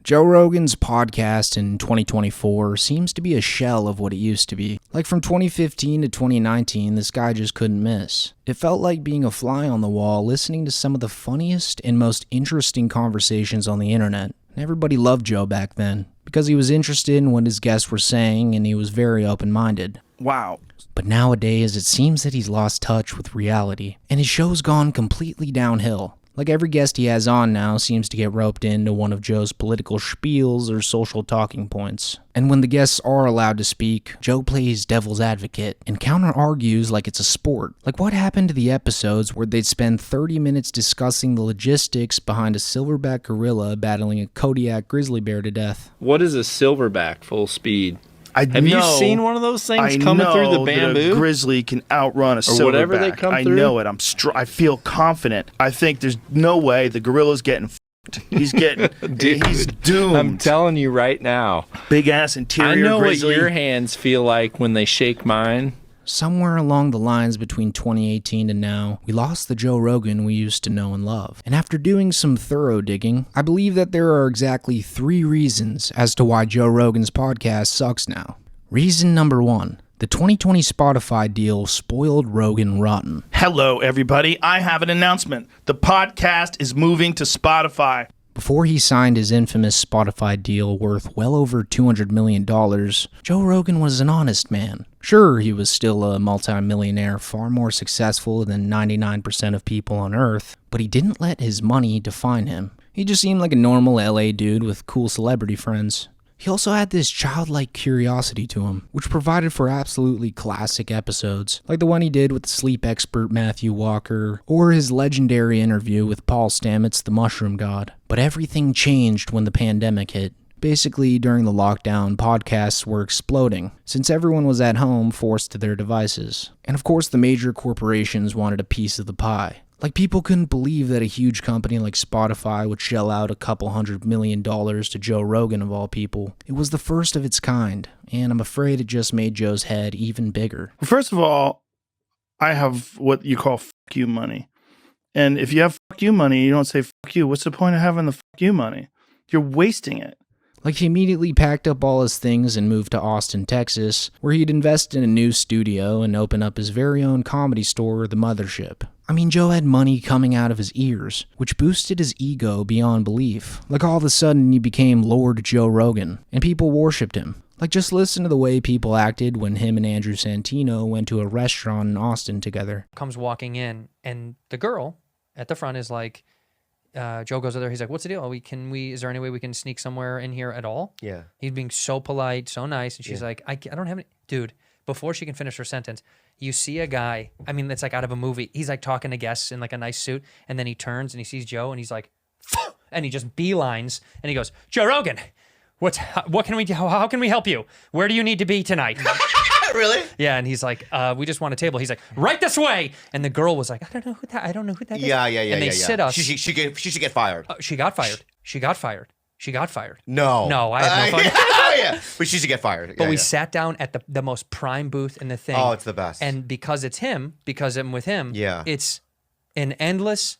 Joe Rogan's podcast in 2024 seems to be a shell of what it used to be. Like from 2015 to 2019, this guy just couldn't miss. It felt like being a fly on the wall listening to some of the funniest and most interesting conversations on the internet. And everybody loved Joe back then because he was interested in what his guests were saying and he was very open-minded. Wow. But nowadays, it seems that he's lost touch with reality, and his show's gone completely downhill. Like every guest he has on now seems to get roped into one of Joe's political spiels or social talking points. And when the guests are allowed to speak, Joe plays devil's advocate and counter-argues like it's a sport. Like what happened to the episodes where they'd spend 30 minutes discussing the logistics behind a silverback gorilla battling a Kodiak grizzly bear to death? What is a silverback full speed? Have you seen one of those things coming through the bamboo? That a grizzly can outrun a silverback. Or whatever they come through? I know it. I feel confident. I think there's no way the gorilla's getting f***ed. He's getting... he's doomed. I'm telling you right now. Big ass interior grizzly. I know what your hands feel like when they shake mine. Somewhere along the lines between 2018 and now, we lost the Joe Rogan we used to know and love. And after doing some thorough digging, I believe that there are exactly 3 reasons as to why Joe Rogan's podcast sucks now. Reason number 1. The 2020 Spotify deal spoiled Rogan rotten. Hello, everybody. I have an announcement. The podcast is moving to Spotify. Before he signed his infamous Spotify deal worth well over $200 million, Joe Rogan was an honest man. Sure, he was still a multi-millionaire, far more successful than 99% of people on Earth, but he didn't let his money define him. He just seemed like a normal LA dude with cool celebrity friends. He also had this childlike curiosity to him, which provided for absolutely classic episodes, like the one he did with the sleep expert Matthew Walker, or his legendary interview with Paul Stamets, the Mushroom God. But everything changed when the pandemic hit. Basically, during the lockdown, podcasts were exploding, since everyone was at home forced to their devices. And of course, the major corporations wanted a piece of the pie. Like, people couldn't believe that a huge company like Spotify would shell out a couple $100 million to Joe Rogan of all people. It was the first of its kind, and I'm afraid it just made Joe's head even bigger. First of all, I have what you call fuck you money. And if you have fuck you money, you don't say fuck you. What's the point of having the fuck you money? You're wasting it. Like, he immediately packed up all his things and moved to Austin, Texas, where he'd invest in a new studio and open up his very own comedy store, The Mothership. I mean, Joe had money coming out of his ears, which boosted his ego beyond belief. Like, all of a sudden, he became Lord Joe Rogan, and people worshipped him. Like, just listen to the way people acted when him and Andrew Santino went to a restaurant in Austin together. Comes walking in, and the girl at the front is like, Joe goes over there. He's like, "What's the deal? Is there any way we can sneak somewhere in here at all?" Yeah. He's being so polite, so nice. And she's like, I don't have any... Dude, before she can finish her sentence, you see a guy, I mean, it's like out of a movie. He's like talking to guests in like a nice suit. And then he turns and he sees Joe and he's like, and he just beelines and he goes, "Joe Rogan, what can we do? How can we help you? Where do you need to be tonight?" Really? Yeah, and he's like, "We just want a table." He's like, "Right this way." And the girl was like, "I don't know who that is." Yeah. And they sit us. She should get fired. She got fired. She got fired. No. No, I have no fun. Yeah. But she should get fired. But we sat down at the most prime booth in the thing. Oh, it's the best. And because I'm with him, yeah, it's an endless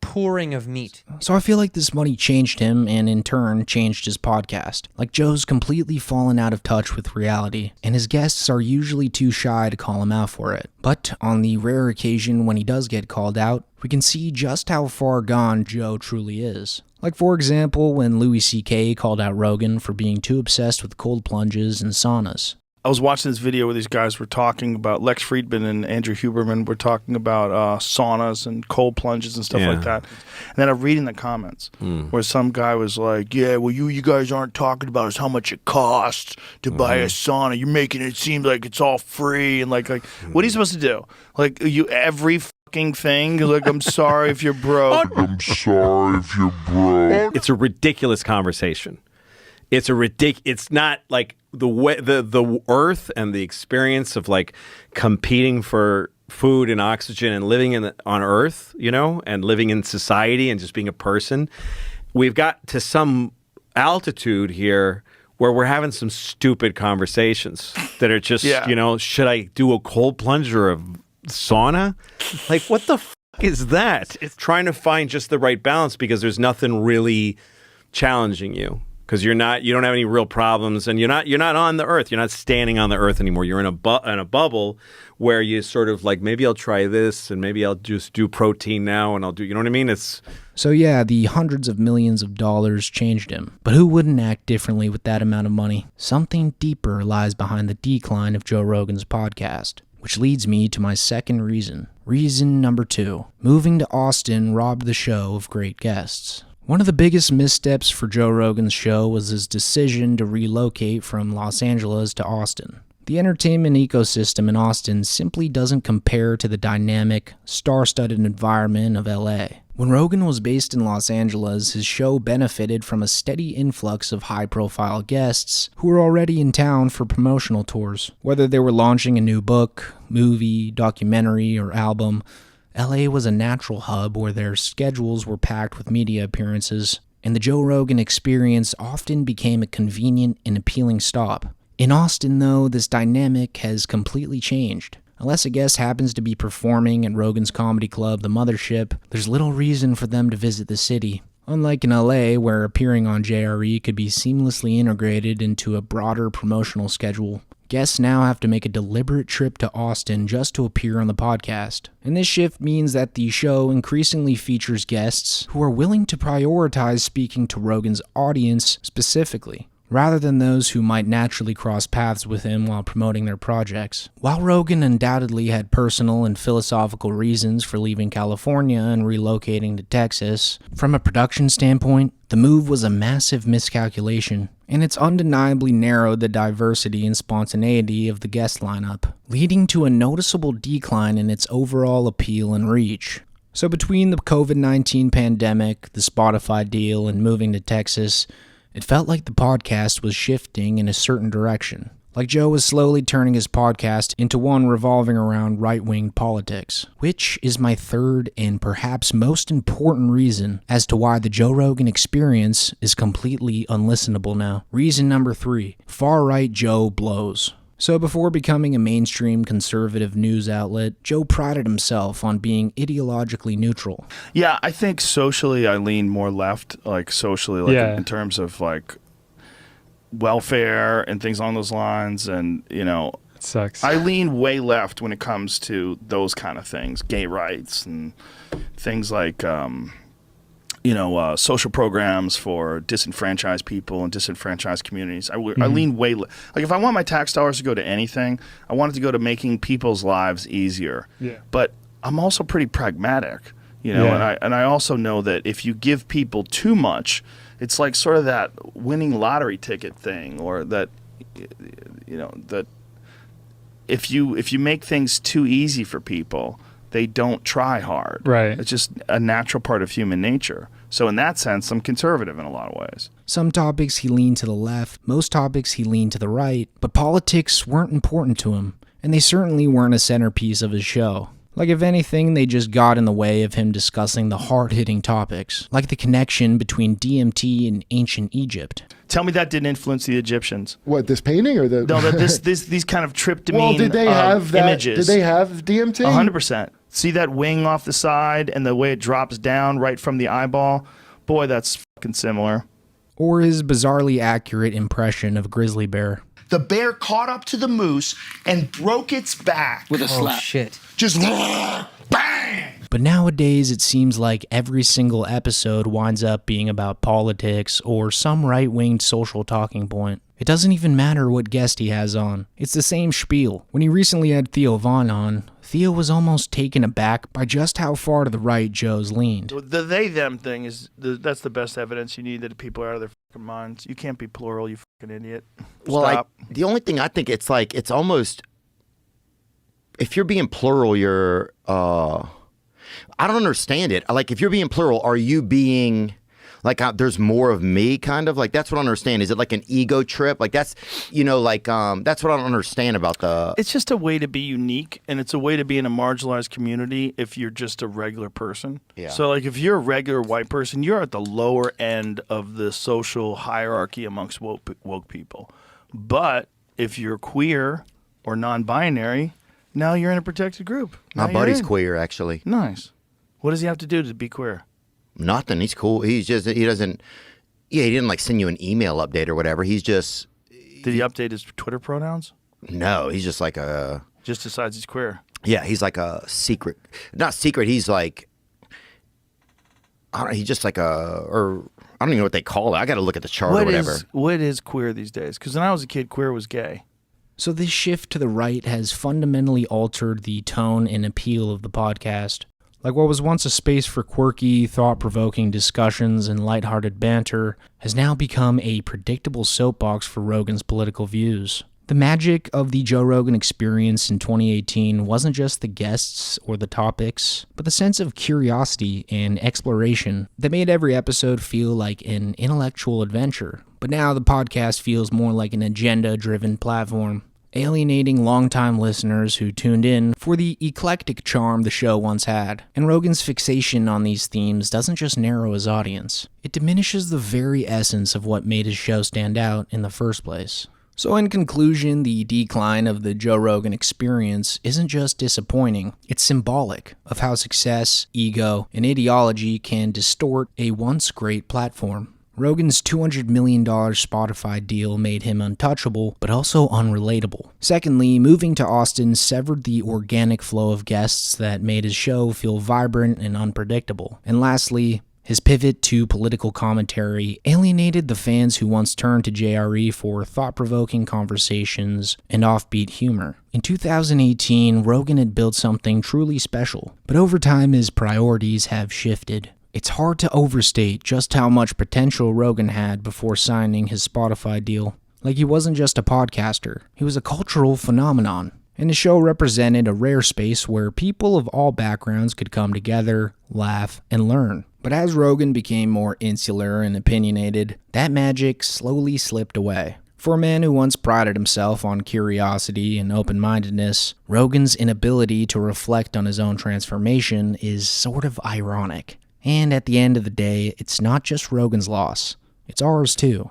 pouring of meat. So I feel like this money changed him and in turn changed his podcast. Like, Joe's completely fallen out of touch with reality, and his guests are usually too shy to call him out for it. But on the rare occasion when he does get called out, we can see just how far gone Joe truly is. Like, for example, when Louis C.K. called out Rogan for being too obsessed with cold plunges and saunas. I was watching this video where these guys were talking about, Lex Friedman and Andrew Huberman were talking about saunas and cold plunges and stuff like that. And then I'm reading the comments where some guy was like, "Yeah, well, you guys aren't talking about is how much it costs to buy a sauna. You're making it seem like it's all free." And like what are you supposed to do? Like, every fucking thing? Like, I'm sorry if you're broke. I'm sorry if you're broke. It's a ridiculous conversation. It's not like the way the earth and the experience of like competing for food and oxygen and living on Earth, you know, and living in society and just being a person. We've got to some altitude here where we're having some stupid conversations that are just, you know, should I do a cold plunge or a sauna? Like, what the fuck is that? It's trying to find just the right balance because there's nothing really challenging you. because you don't have any real problems, and you're not on the earth. You're not standing on the earth anymore. You're in a bubble where you sort of like, maybe I'll try this, and maybe I'll just do protein now, and I'll do, you know what I mean? So yeah, the hundreds of millions of dollars changed him. But who wouldn't act differently with that amount of money? Something deeper lies behind the decline of Joe Rogan's podcast, which leads me to my second reason. Reason number 2. Moving to Austin robbed the show of great guests. One of the biggest missteps for Joe Rogan's show was his decision to relocate from Los Angeles to Austin. The entertainment ecosystem in Austin simply doesn't compare to the dynamic, star-studded environment of LA. When Rogan was based in Los Angeles, his show benefited from a steady influx of high-profile guests who were already in town for promotional tours. Whether they were launching a new book, movie, documentary, or album, LA was a natural hub where their schedules were packed with media appearances, and the Joe Rogan Experience often became a convenient and appealing stop. In Austin, though, this dynamic has completely changed. Unless a guest happens to be performing at Rogan's comedy club, The Mothership, there's little reason for them to visit the city. Unlike in LA, where appearing on JRE could be seamlessly integrated into a broader promotional schedule, guests now have to make a deliberate trip to Austin just to appear on the podcast. And this shift means that the show increasingly features guests who are willing to prioritize speaking to Rogan's audience specifically, rather than those who might naturally cross paths with him while promoting their projects. While Rogan undoubtedly had personal and philosophical reasons for leaving California and relocating to Texas, from a production standpoint, the move was a massive miscalculation, and it's undeniably narrowed the diversity and spontaneity of the guest lineup, leading to a noticeable decline in its overall appeal and reach. So between the COVID-19 pandemic, the Spotify deal, and moving to Texas, it felt like the podcast was shifting in a certain direction, like Joe was slowly turning his podcast into one revolving around right-wing politics, which is my third and perhaps most important reason as to why the Joe Rogan Experience is completely unlistenable now. Reason number 3, far-right Joe blows. So before becoming a mainstream conservative news outlet, Joe prided himself on being ideologically neutral. Yeah, I think socially I lean more left, like socially, like in terms of like welfare and things along those lines, and it sucks. I lean way left when it comes to those kind of things, gay rights and things like social programs for disenfranchised people and disenfranchised communities. I lean way like if I want my tax dollars to go to anything, I want it to go to making people's lives easier. Yeah. But I'm also pretty pragmatic, and I also know that if you give people too much, it's like sort of that winning lottery ticket thing, or that that if you make things too easy for people, they don't try hard. Right. It's just a natural part of human nature. So in that sense, I'm conservative in a lot of ways. Some topics he leaned to the left, most topics he leaned to the right, but politics weren't important to him, and they certainly weren't a centerpiece of his show. Like if anything, they just got in the way of him discussing the hard-hitting topics, like the connection between DMT and ancient Egypt. Tell me that didn't influence the Egyptians. What, this painting or the? No, that these kind of tryptamine well, did they have that, images. Did they have DMT? 100%. See that wing off the side and the way it drops down right from the eyeball? Boy, that's fucking similar. Or his bizarrely accurate impression of a grizzly bear. The bear caught up to the moose and broke its back with a slap. Oh, shit. Just bang! But nowadays, it seems like every single episode winds up being about politics or some right-winged social talking point. It doesn't even matter what guest he has on. It's the same spiel. When he recently had Theo Von on, Theo was almost taken aback by just how far to the right Joe's leaned. The they-them thing that's the best evidence you need that people are out of their fucking minds. You can't be plural, you fucking idiot. Stop. The only thing I think it's like, it's almost, if you're being plural, you're, I don't understand it. Like, if you're being plural, are you being... Like, there's more of me, kind of? Like, that's what I don't understand. Is it like an ego trip? Like, that's, that's what I don't understand about the... It's just a way to be unique, and it's a way to be in a marginalized community if you're just a regular person. Yeah. So, like, if you're a regular white person, you're at the lower end of the social hierarchy amongst woke people. But if you're queer or non-binary, now you're in a protected group. My buddy's queer, actually. Nice. What does he have to do to be queer? Nothing. He's cool. He doesn't. Yeah, he didn't like send you an email update or whatever. He's just Did he update his Twitter pronouns? no. He's just like a Just decides he's queer. yeah. He's like a secret, not secret. He's like I don't. He's just like or I don't even know what they call it. I got to look at the chart or whatever. What is queer these days? Because when I was a kid, queer was gay. So this shift to the right has fundamentally altered the tone and appeal of the podcast. Like what was once a space for quirky, thought-provoking discussions and lighthearted banter has now become a predictable soapbox for Rogan's political views. The magic of the Joe Rogan Experience in 2018 wasn't just the guests or the topics, but the sense of curiosity and exploration that made every episode feel like an intellectual adventure. But now the podcast feels more like an agenda-driven platform, alienating longtime listeners who tuned in for the eclectic charm the show once had. And Rogan's fixation on these themes doesn't just narrow his audience, it diminishes the very essence of what made his show stand out in the first place. So in conclusion, the decline of the Joe Rogan Experience isn't just disappointing, it's symbolic of how success, ego, and ideology can distort a once great platform. Rogan's $200 million Spotify deal made him untouchable, but also unrelatable. Secondly, moving to Austin severed the organic flow of guests that made his show feel vibrant and unpredictable. And lastly, his pivot to political commentary alienated the fans who once turned to JRE for thought-provoking conversations and offbeat humor. In 2018, Rogan had built something truly special, but over time his priorities have shifted. It's hard to overstate just how much potential Rogan had before signing his Spotify deal. Like he wasn't just a podcaster, he was a cultural phenomenon. And the show represented a rare space where people of all backgrounds could come together, laugh, and learn. But as Rogan became more insular and opinionated, that magic slowly slipped away. For a man who once prided himself on curiosity and open-mindedness, Rogan's inability to reflect on his own transformation is sort of ironic. And at the end of the day, it's not just Rogan's loss, it's ours too.